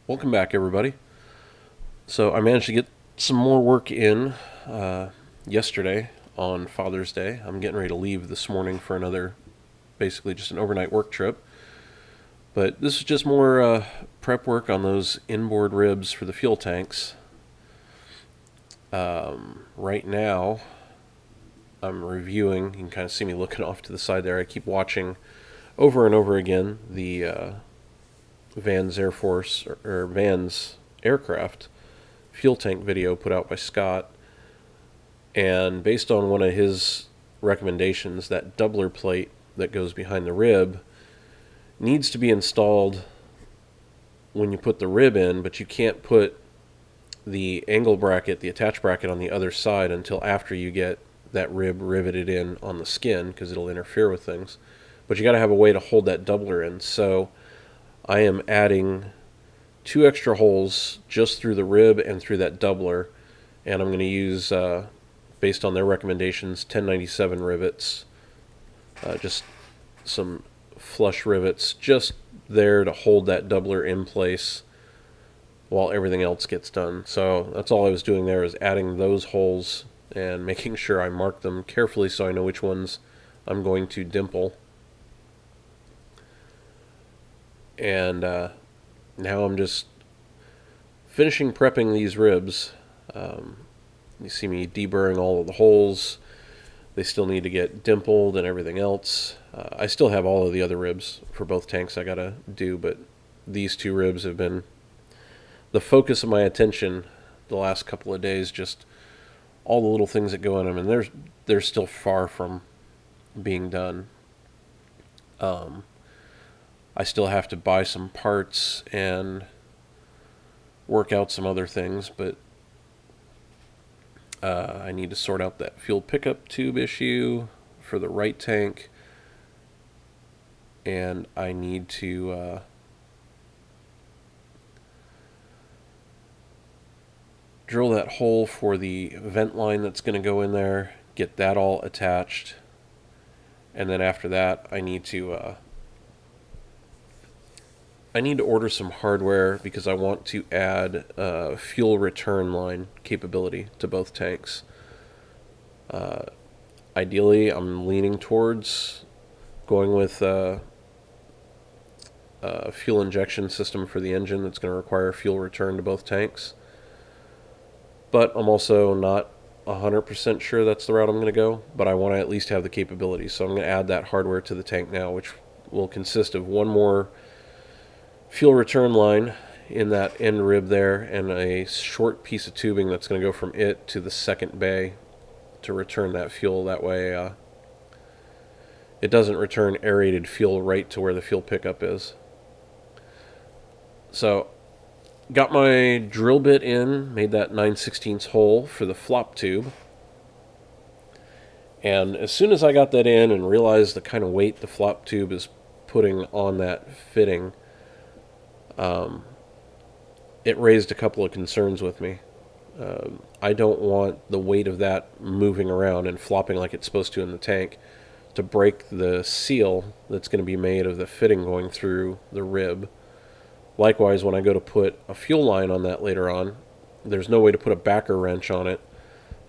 Welcome back, everybody. So I managed to get some more work in yesterday on Father's Day. I'm getting ready to leave this morning for another, basically just an overnight work trip. But this is just more prep work on those inboard ribs for the fuel tanks. Right now, I'm reviewing. You can kind of see me looking off to the side there. I keep watching over and over again the Vans Air Force or Vans aircraft fuel tank video put out by Scott, and based on one of his recommendations, that doubler plate that goes behind the rib needs to be installed when you put the rib in, but you can't put the angle bracket, the attach bracket, on the other side until after you get that rib riveted in on the skin, because it'll interfere with things. But you got to have a way to hold that doubler in. So I am adding 2 extra holes just through the rib and through that doubler, and I'm going to use, based on their recommendations, 1097 rivets, just some flush rivets just there to hold that doubler in place while everything else gets done. So that's all I was doing there, is adding those holes and making sure I mark them carefully so I know which ones I'm going to dimple. And now I'm just finishing prepping these ribs. You see me deburring all of the holes. They still need to get dimpled and everything else. I still have all of the other ribs for both tanks I gotta do, but these 2 ribs have been the focus of my attention the last couple of days. Just all the little things that go in them, and they're still far from being done. I still have to buy some parts and work out some other things, but I need to sort out that fuel pickup tube issue for the right tank, and I need to drill that hole for the vent line that's going to go in there, get that all attached, and then after that I need to order some hardware because I want to add fuel return line capability to both tanks. Ideally, I'm leaning towards going with a fuel injection system for the engine that's going to require fuel return to both tanks. But I'm also not 100% sure that's the route I'm going to go, but I want to at least have the capability. So I'm going to add that hardware to the tank now, which will consist of one more fuel return line in that end rib there, and a short piece of tubing that's going to go from it to the second bay to return that fuel. That way it doesn't return aerated fuel right to where the fuel pickup is. So got my drill bit in, made that 9/16 hole for the flop tube, and as soon as I got that in and realized the kind of weight the flop tube is putting on that fitting, it raised a couple of concerns with me. I don't want the weight of that moving around and flopping like it's supposed to in the tank to break the seal that's going to be made of the fitting going through the rib. Likewise, when I go to put a fuel line on that later on, there's no way to put a backer wrench on it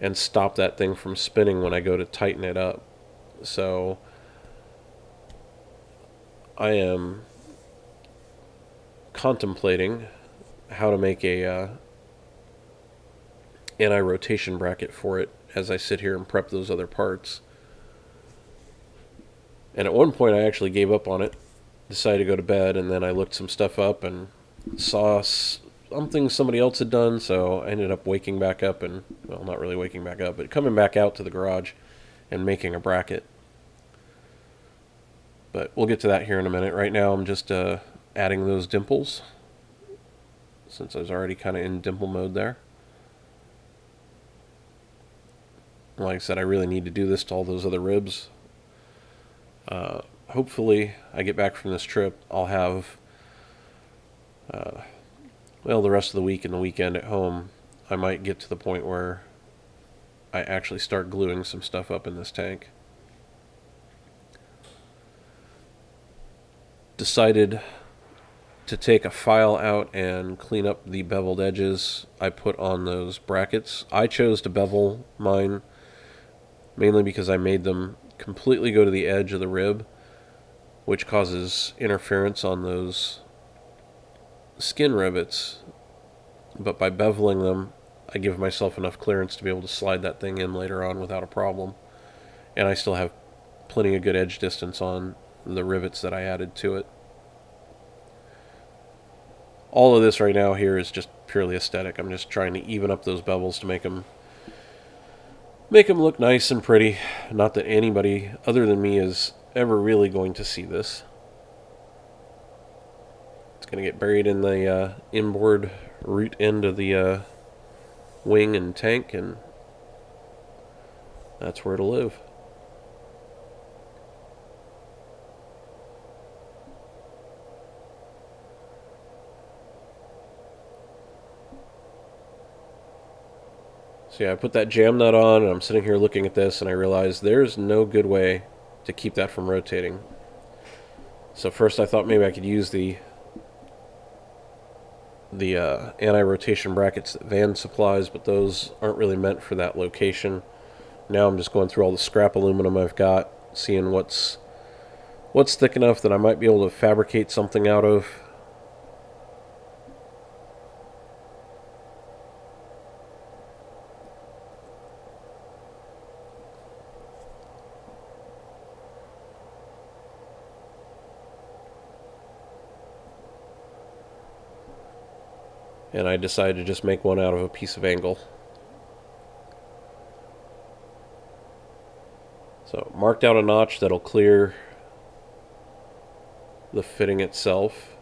and stop that thing from spinning when I go to tighten it up. So I am contemplating how to make a anti-rotation bracket for it as I sit here and prep those other parts. And at one point I actually gave up on it, decided to go to bed, and then I looked some stuff up and saw something somebody else had done, so I ended up waking back up and, well, not really waking back up, but coming back out to the garage and making a bracket. But we'll get to that here in a minute. Right now I'm just adding those dimples, since I was already kind of in dimple mode there. Like I said, I really need to do this to all those other ribs. Hopefully I get back from this trip, I'll have the rest of the week and the weekend at home. I might get to the point where I actually start gluing some stuff up in this tank. Decided to take a file out and clean up the beveled edges I put on those brackets. I chose to bevel mine mainly because I made them completely go to the edge of the rib, which causes interference on those skin rivets. But by beveling them, I give myself enough clearance to be able to slide that thing in later on without a problem. And I still have plenty of good edge distance on the rivets that I added to it. All of this right now here is just purely aesthetic. I'm just trying to even up those bevels to make them look nice and pretty. Not that anybody other than me is ever really going to see this. It's going to get buried in the inboard root end of the wing and tank, and that's where it'll live. So yeah, I put that jam nut on, and I'm sitting here looking at this, and I realized there's no good way to keep that from rotating. So first I thought maybe I could use the anti-rotation brackets that Van supplies, but those aren't really meant for that location. Now I'm just going through all the scrap aluminum I've got, seeing what's thick enough that I might be able to fabricate something out of. And I decided to just make one out of a piece of angle. So marked out a notch that'll clear the fitting itself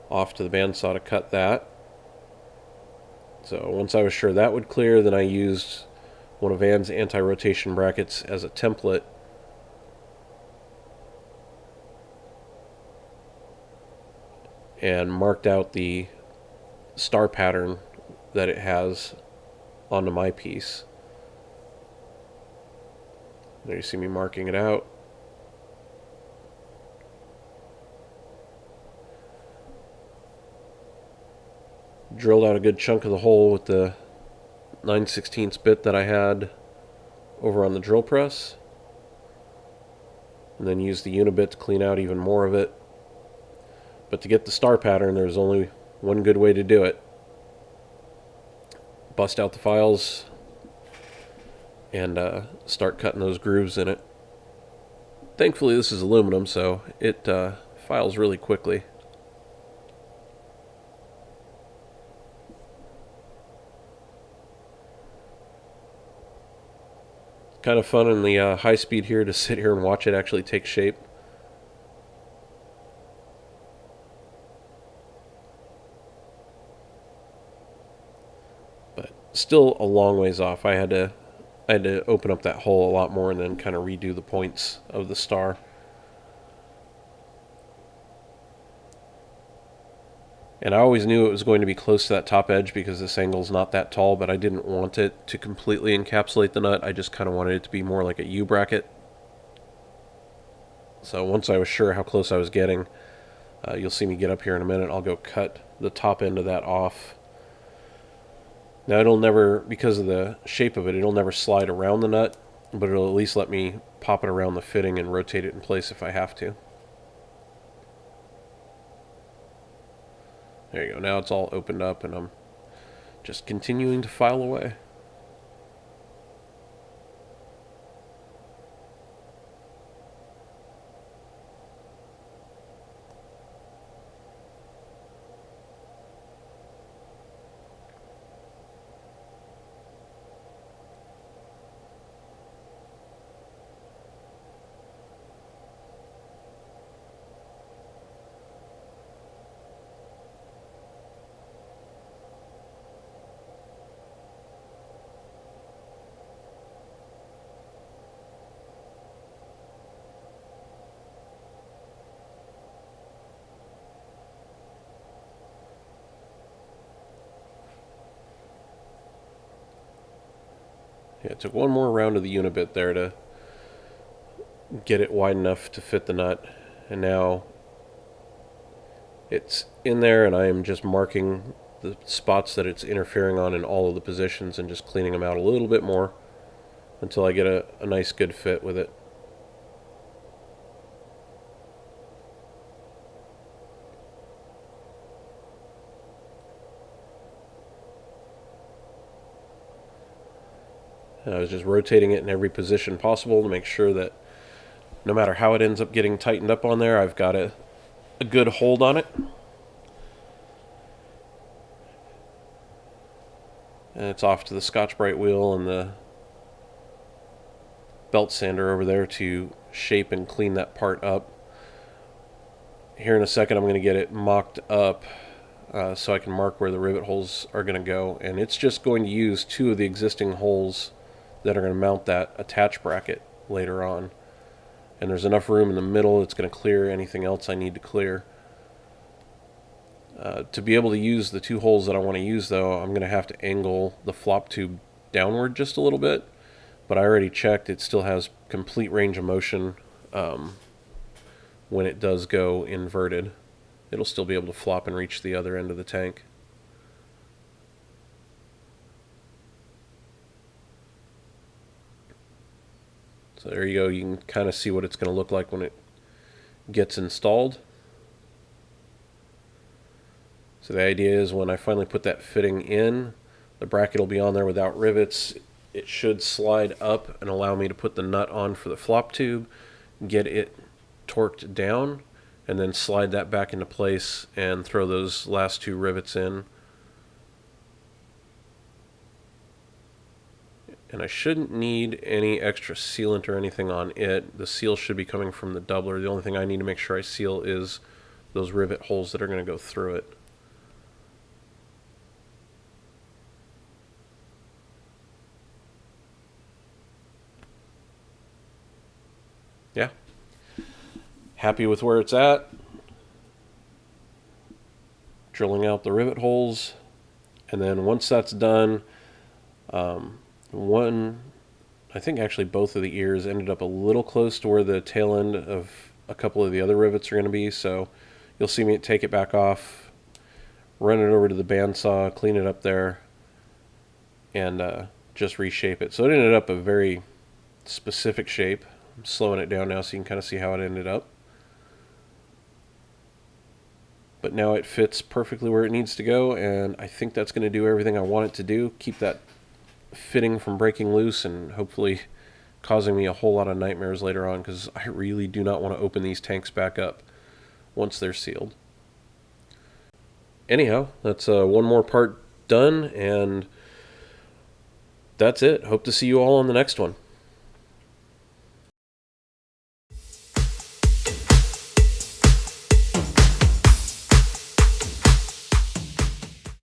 off to the bandsaw to cut that. So once I was sure that would clear, then I used one of Van's anti-rotation brackets as a template. And marked out the star pattern that it has onto my piece. There you see me marking it out. Drilled out a good chunk of the hole with the 9/16 bit that I had over on the drill press, and then used the unibit to clean out even more of it. But to get the star pattern, there's only one good way to do it. Bust out the files and start cutting those grooves in it. Thankfully this is aluminum, so it files really quickly. Kind of fun in the high speed here to sit here and watch it actually take shape. But still a long ways off. I had to open up that hole a lot more and then kind of redo the points of the star. And I always knew it was going to be close to that top edge because this angle's not that tall, but I didn't want it to completely encapsulate the nut. I just kind of wanted it to be more like a U-bracket. So once I was sure how close I was getting, you'll see me get up here in a minute. I'll go cut the top end of that off. Now it'll never, because of the shape of it, it'll never slide around the nut, but it'll at least let me pop it around the fitting and rotate it in place if I have to. There you go. Now it's all opened up and I'm just continuing to file away. Yeah, it took one more round of the unibit there to get it wide enough to fit the nut, and now It's in there, and I am just marking the spots that it's interfering on in all of the positions and just cleaning them out a little bit more until I get a nice good fit with it. And I was just rotating it in every position possible to make sure that no matter how it ends up getting tightened up on there, I've got a good hold on it. And it's off to the Scotch-Brite wheel and the belt sander over there to shape and clean that part up. Here in a second I'm going to get it mocked up so I can mark where the rivet holes are going to go. And it's just going to use 2 of the existing holes that are going to mount that attach bracket later on. And there's enough room in the middle, it's going to clear anything else I need to clear. To be able to use the 2 holes that I want to use, though, I'm going to have to angle the flop tube downward just a little bit. But I already checked, it still has complete range of motion when it does go inverted. It'll still be able to flop and reach the other end of the tank. So there you go, you can kind of see what it's going to look like when it gets installed. So the idea is when I finally put that fitting in, the bracket will be on there without rivets. It should slide up and allow me to put the nut on for the flop tube, get it torqued down, and then slide that back into place and throw those last 2 rivets in. And I shouldn't need any extra sealant or anything on it. The seal should be coming from the doubler. The only thing I need to make sure I seal is those rivet holes that are going to go through it. Yeah. Happy with where it's at. Drilling out the rivet holes. And then once that's done, I think actually both of the ears ended up a little close to where the tail end of a couple of the other rivets are going to be, so you'll see me take it back off, run it over to the bandsaw, clean it up there, and just reshape it. So it ended up a very specific shape. I'm slowing it down now so you can kind of see how it ended up. But now it fits perfectly where it needs to go, and I think that's going to do everything I want it to do. Keep that fitting from breaking loose and hopefully causing me a whole lot of nightmares later on, because I really do not want to open these tanks back up once they're sealed. Anyhow, that's one more part done, and that's it. Hope to see you all on the next one.